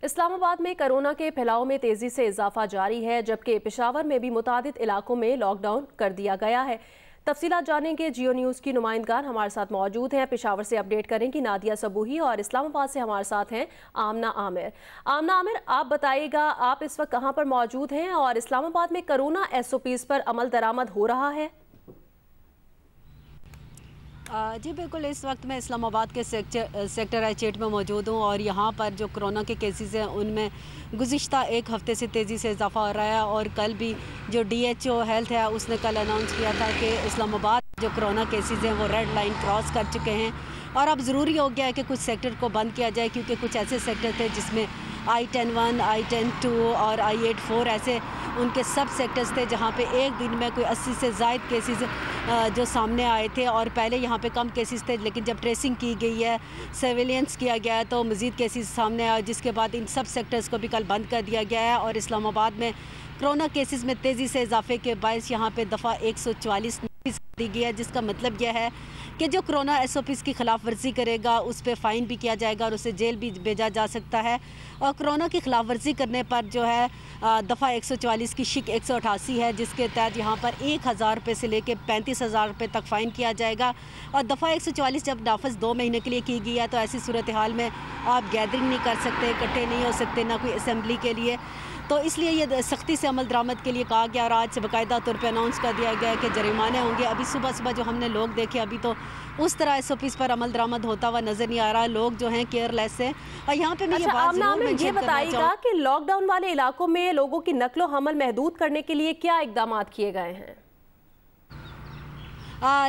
اسلام آباد میں کرونا کے پھیلاؤ میں تیزی سے اضافہ جاری ہے، جبکہ پشاور میں بھی متعدد علاقوں میں لاک ڈاؤن کر دیا گیا ہے۔ تفصیلات جانیں گے، جیو نیوز کی نمائندگان ہمارے ساتھ موجود ہیں۔ پشاور سے اپڈیٹ کریں گی نادیہ صبوحی، اور اسلام آباد سے ہمارے ساتھ ہیں آمنہ عامر۔ آمنہ عامر، آپ بتائیے گا آپ اس وقت کہاں پر موجود ہیں اور اسلام آباد میں کرونا SOPs پر عمل درآمد ہو رہا ہے؟ جی بالکل، اس وقت میں اسلام آباد کے سیکٹر H8 میں موجود ہوں، اور یہاں پر جو کرونا کے کیسز ہیں ان میں گزشتہ ایک ہفتے سے تیزی سے اضافہ ہو رہا ہے، اور کل بھی جو DHO ہیلتھ ہے اس نے کل اناؤنس کیا تھا کہ اسلام آباد جو کرونا کیسز ہیں وہ ریڈ لائن کراس کر چکے ہیں، اور اب ضروری ہو گیا ہے کہ کچھ سیکٹر کو بند کیا جائے، کیونکہ کچھ ایسے سیکٹر تھے جس میں I-10-1 I-10-2 اور I-8-4 ایسے ان کے سب سیکٹرز تھے جہاں پہ ایک دن میں کوئی 80 سے زائد کیسز جو سامنے آئے تھے، اور پہلے یہاں پہ کم کیسز تھے، لیکن جب ٹریسنگ کی گئی ہے، سرویلنس کیا گیا ہے، تو مزید کیسز سامنے آئے، جس کے بعد ان سب سیکٹرز کو بھی کل بند کر دیا گیا ہے، اور اسلام آباد میں کرونا کیسز میں تیزی سے اضافے کے باعث یہاں پہ دفعہ 144 دی گئی ہے، جس کا مطلب یہ ہے کہ جو کرونا SOPs کی خلاف ورزی کرے گا اس پہ فائن بھی کیا جائے گا اور اسے جیل بھی بھیجا جا سکتا ہے، اور کرونا کی خلاف ورزی کرنے پر جو ہے دفعہ 144 کی شک 188 ہے، جس کے تحت یہاں پر 1000 روپے سے لے کے 35,000 روپے تک فائن کیا جائے گا، اور دفعہ 144 جب نافذ 2 مہینے کے لیے کی گئی ہے تو ایسی صورتحال میں آپ گیدرنگ نہیں کر سکتے، اکٹھے نہیں ہو سکتے، نہ کوئی اسمبلی کے لیے، تو اس لیے یہ سختی سے عمل درآمد کے لیے کہا گیا، اور آج سے باقاعدہ طور پہ اناؤنس کر دیا گیا ہے کہ جرمانے ہوں گے۔ ابھی صبح جو ہم نے لوگ دیکھے، ابھی تو اس طرح SOPs پر عمل درآمد ہوتا ہوا نظر نہیں آ رہا، لوگ جو ہیں کیئر لیس ہیں، اور یہاں پہ میں یہ بات ضرور منشن کرنا بتائیے گا کہ لاک ڈاؤن والے علاقوں میں لوگوں کی نقل و حمل محدود کرنے کے لیے کیا اقدامات کیے گئے ہیں؟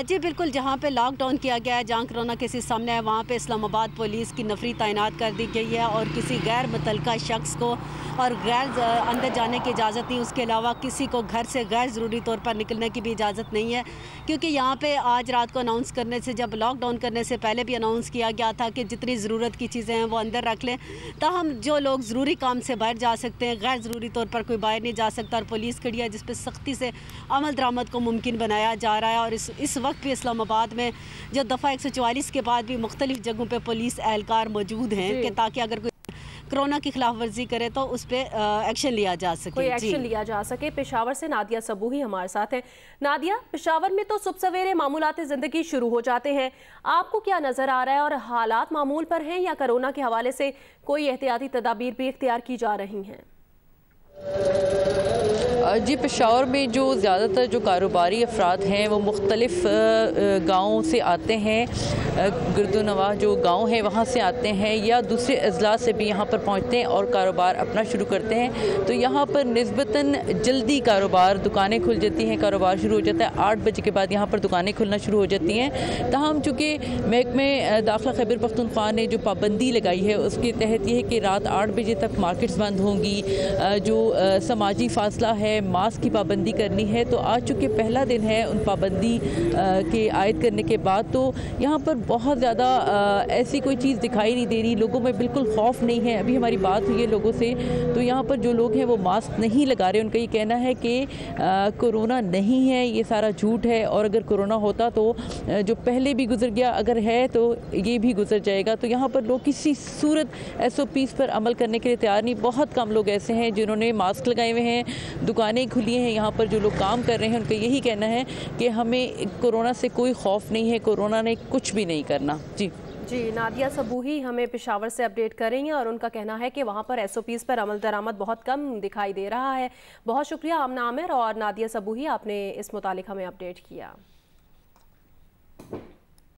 جی بالکل، جہاں پہ لاک ڈاؤن کیا گیا ہے، جہاں کرونا کیسز سامنے ہے، وہاں پہ اسلام آباد پولیس کی نفری تعینات کر دی گئی ہے، اور کسی غیر متعلقہ شخص کو اور غیر اندر جانے کی اجازت نہیں، اس کے علاوہ کسی کو گھر سے غیر ضروری طور پر نکلنے کی بھی اجازت نہیں ہے، کیونکہ یہاں پہ آج رات کو اناؤنس کرنے سے، جب لاک ڈاؤن کرنے سے پہلے بھی اناؤنس کیا گیا تھا کہ جتنی ضرورت کی چیزیں ہیں وہ اندر رکھ لیں، تاہم جو لوگ ضروری کام سے باہر جا سکتے ہیں، غیر ضروری طور پر کوئی باہر نہیں جا سکتا، اور پولیس کھڑی ہے جس پہ سختی سے عمل درآمد کو ممکن بنایا جا رہا ہے، اور اس وقت بھی اسلام آباد میں جو دفعہ 144 کے بعد بھی مختلف جگہوں پہ پولیس اہلکار موجود ہیں کہ تاکہ اگر کوئی کرونا کی خلاف ورزی کرے تو اس پہ ایکشن لیا جا سکے، کوئی ایکشن لیا جا سکے۔ پشاور سے نادیہ صبوحی ہمارے ساتھ ہیں۔ نادیہ، پشاور میں تو صبح سویرے معمولات زندگی شروع ہو جاتے ہیں، آپ کو کیا نظر آ رہا ہے، اور حالات معمول پر ہیں یا کرونا کے حوالے سے کوئی احتیاطی تدابیر بھی اختیار کی جا رہی ہیں؟ جی، پشاور میں جو زیادہ تر جو کاروباری افراد ہیں وہ مختلف گاؤں سے آتے ہیں، گرد و نواح جو گاؤں ہیں وہاں سے آتے ہیں، یا دوسرے اضلاع سے بھی یہاں پر پہنچتے ہیں اور کاروبار اپنا شروع کرتے ہیں، تو یہاں پر نسبتاً جلدی کاروبار، دکانیں کھل جاتی ہیں، کاروبار شروع ہو جاتا ہے، 8 بجے کے بعد یہاں پر دکانیں کھلنا شروع ہو جاتی ہیں۔ تاہم چونکہ محکمہ داخلہ خیبر پختونخوا نے جو پابندی لگائی ہے اس کے تحت یہ ہے کہ رات 8 بجے تک مارکیٹس بند ہوں گی، جو سماجی فاصلہ ہے، ماسک کی پابندی کرنی ہے، تو آج چونکہ پہلا دن ہے ان پابندی کے عائد کرنے کے بعد، تو یہاں پر بہت زیادہ ایسی کوئی چیز دکھائی نہیں دے رہی، لوگوں میں بالکل خوف نہیں ہے۔ ابھی ہماری بات ہوئی ہے لوگوں سے، تو یہاں پر جو لوگ ہیں وہ ماسک نہیں لگا رہے، ان کا یہ کہنا ہے کہ کورونا نہیں ہے، یہ سارا جھوٹ ہے، اور اگر کورونا ہوتا تو جو پہلے بھی گزر گیا، اگر ہے تو یہ بھی گزر جائے گا۔ تو یہاں پر لوگ کسی صورت SOPs پر عمل کرنے کے لیے تیار نہیں۔ بہت کم لوگ ایسے ہیں جنہوں نے ماسک لگائے ہوئے ہیں، دکانیں کھلی ہیں، یہاں پر جو لوگ کام کر رہے ہیں ان کا یہی کہنا ہے کہ ہمیں کورونا سے کوئی خوف نہیں ہے، کورونا نے کچھ بھی نہیں کرنا۔ جی، نادیہ صبوحی ہمیں پشاور سے اپڈیٹ کریں گے، اور ان کا کہنا ہے کہ وہاں پر SOPs پر عمل درآمد بہت کم دکھائی دے رہا ہے۔ بہت شکریہ آمنہ عامر اور نادیہ صبوحی، آپ نے اس متعلق ہمیں اپڈیٹ کیا۔